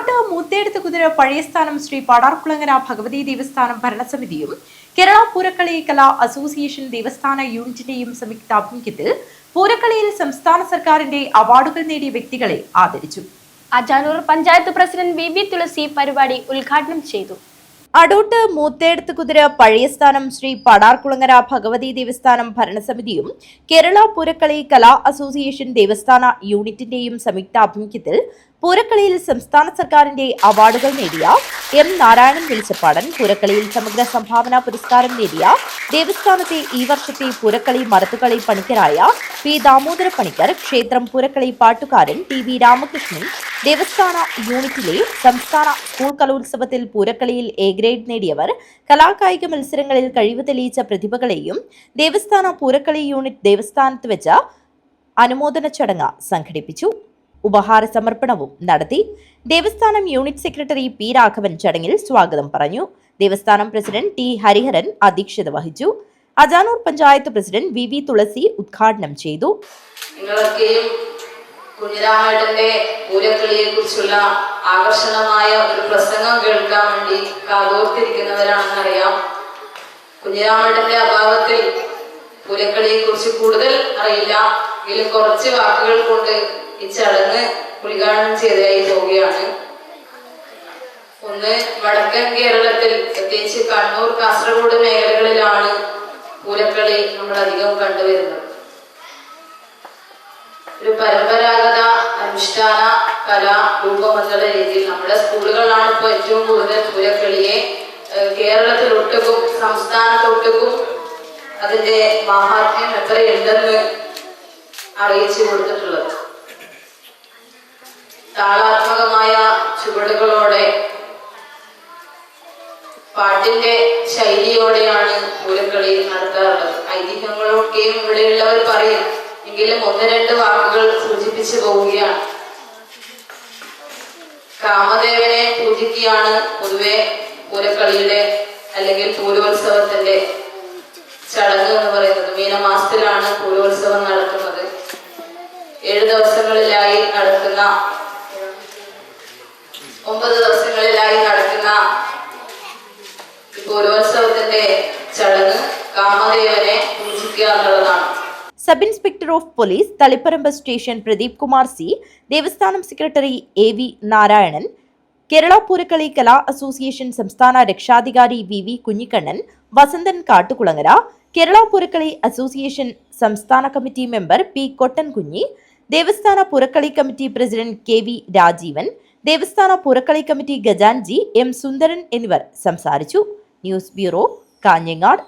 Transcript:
അടോട്ട് മൂത്തേടത്ത് കുതിര പഴയസ്ഥാനം ശ്രീ പാടാർകുളങ്ങര ഭഗവതി ദേവസ്ഥാനം ഭരണസമിതിയും കേരള പൂരക്കളി കലാ അസോസിയേഷൻ ദേവസ്ഥാന യൂണിറ്റിന്റെയും സംയുക്താഭിമുഖ്യത്തിൽ പൂരക്കളിയിൽ സംസ്ഥാന സർക്കാരിന്റെ അവാർഡുകൾ നേടിയ വ്യക്തികളെ ആദരിച്ചു. അജാനൂർ പഞ്ചായത്ത് പ്രസിഡന്റ് വി തുളസി പരിപാടി ഉദ്ഘാടനം ചെയ്തു. അടോട്ട് മൂത്തേടത്ത് കുതിര പഴയസ്ഥാനം ശ്രീ പാടാർകുളങ്ങര ഭഗവതി ദേവസ്ഥാനം ഭരണസമിതിയും കേരള പൂരക്കളി കലാ അസോസിയേഷൻ ദേവസ്ഥാന യൂണിറ്റിന്റെയും സംയുക്താഭിമുഖ്യത്തിൽ പൂരക്കളിയിൽ സംസ്ഥാന സർക്കാരിന്റെ അവാർഡുകൾ നേടിയ എം നാരായണൻ വെളിച്ചപ്പാടൻ, പൂരക്കളിയിൽ സമഗ്ര സംഭാവന പുരസ്കാരം നേടിയ ദേവസ്ഥാനത്തെ ഈ വർഷത്തെ പൂരക്കളി മരത്തുകളി പണിക്കരായ പി ദാമോദര പണിക്കർ, ക്ഷേത്രം പൂരക്കളി പാട്ടുകാരൻ ടി വി രാമകൃഷ്ണൻ, ദേവസ്ഥാന യൂണിറ്റിലെ സംസ്ഥാന സ്കൂൾ കലോത്സവത്തിൽ പൂരക്കളിയിൽ എ ഗ്രേഡ് നേടിയവർ, കലാകായിക മത്സരങ്ങളിൽ കഴിവ് തെളിയിച്ച പ്രതിഭകളെയും ദേവസ്ഥാന പൂരക്കളി യൂണിറ്റ് ദേവസ്ഥാനത്ത് വെച്ച് അനുമോദന ചടങ്ങ് സംഘടിപ്പിച്ചു. ഉപഹാര സമർപ്പണവും നടത്തി. ദേവസ്ഥാനം യൂണിറ്റ് സെക്രട്ടറി പി രാഘവൻ ചടങ്ങിൽ സ്വാഗതം പറഞ്ഞു. ദേവസ്ഥാനം പ്രസിഡന്റ് ടി ഹരിഹരൻ അധ്യക്ഷത വഹിച്ചു. അജാനൂർ പഞ്ചായത്ത് പ്രസിഡന്റ് വി തുളസി ഉദ്ഘാടനം ചെയ്തു. കുഞ്ഞിരാമേട്ടന്റെ പൂരക്കളിയെ കുറിച്ചുള്ള ആകർഷണമായ ഒരു പ്രസംഗം കേൾക്കാൻ വേണ്ടി കാതോർത്തിരിക്കുന്നവരാണെന്നറിയാം. കുഞ്ഞിരാമേട്ടന്റെ അഭാവത്തിൽ പൂരക്കളിയെ കുറിച്ച് കൂടുതൽ അറിയില്ല. എങ്കിലും കുറച്ച് വാക്കുകൾ കൊണ്ട് ഈ ചടങ്ങ് ഉദ്ഘാടനം ചെയ്തതായി പോവുകയാണ്. ഒന്ന്, വടക്കൻ കേരളത്തിൽ പ്രത്യേകിച്ച് കണ്ണൂർ, കാസർഗോഡ് മേഖലകളിലാണ് പൂരക്കളി നമ്മൾ അധികം കണ്ടുവരുന്നത്. ഒരു പരമ്പരാഗത അനുഷ്ഠാന കലാരൂപമെന്നുള്ള രീതിയിൽ നമ്മുടെ സ്കൂളുകളാണ് ഇപ്പോൾ ഏറ്റവും കൂടുതൽ പൂരക്കളിയെ കേരളത്തിലൊട്ടുക്കും സംസ്ഥാനത്തൊട്ടുക്കും അതിന്റെ മാഹാത്മ്യം എത്രയുണ്ടെന്ന് അറിയിച്ചു കൊടുത്തിട്ടുള്ളത്. താളാത്മകമായ ചുവടുകളോടെ പാട്ടിന്റെ ശൈലിയോടെയാണ് പൂരക്കളി നടത്താറുള്ളത്. ഐതിഹ്യങ്ങളൊക്കെയും ഇവിടെയുള്ളവർ പറയും, എങ്കിലും ഒന്ന് രണ്ട് വാക്കുകൾ സൂചിപ്പിച്ചു പോവുകയാണ്. കാമദേവനെ പൂജിക്കുകയാണ് പൊതുവെ പൂരക്കളിയുടെ അല്ലെങ്കിൽ പൂരോത്സവത്തിന്റെ ചടങ്ങ് എന്ന് പറയുന്നത്. മീനമാസത്തിലാണ് പൂരോത്സവം നടക്കുന്നത്. 7 ദിവസങ്ങളിലായി നടക്കുന്ന 9 ദിവസങ്ങളിലായി നടക്കുന്ന പൂരോത്സവത്തിന്റെ ചടങ്ങ് കാമദേവനെ പൂജിക്കുക എന്നുള്ളതാണ്. Sub inspector of police Taliparamba station Pradeep Kumar C, ദേവസ്ഥാനം secretary A V Narayanan, Kerala Poorakkali Kala association സംസ്ഥാന രക്ഷാധികാരി വി കുഞ്ഞിക്കണ്ണൻ, വസന്തൻ കാട്ടുകുളങ്ങര, കേരള പൂരക്കളി അസോസിയേഷൻ സംസ്ഥാന കമ്മിറ്റി മെമ്പർ പി കൊട്ടൻകുഞ്ഞി, ദേവസ്ഥാന Poorakkali committee president K V Rajeevan, ദേവസ്ഥാന പൂരക്കളി കമ്മിറ്റി ഖജാൻജി എം സുന്ദരൻ എന്നിവർ സംസാരിച്ചു. News bureau, Kanhangad.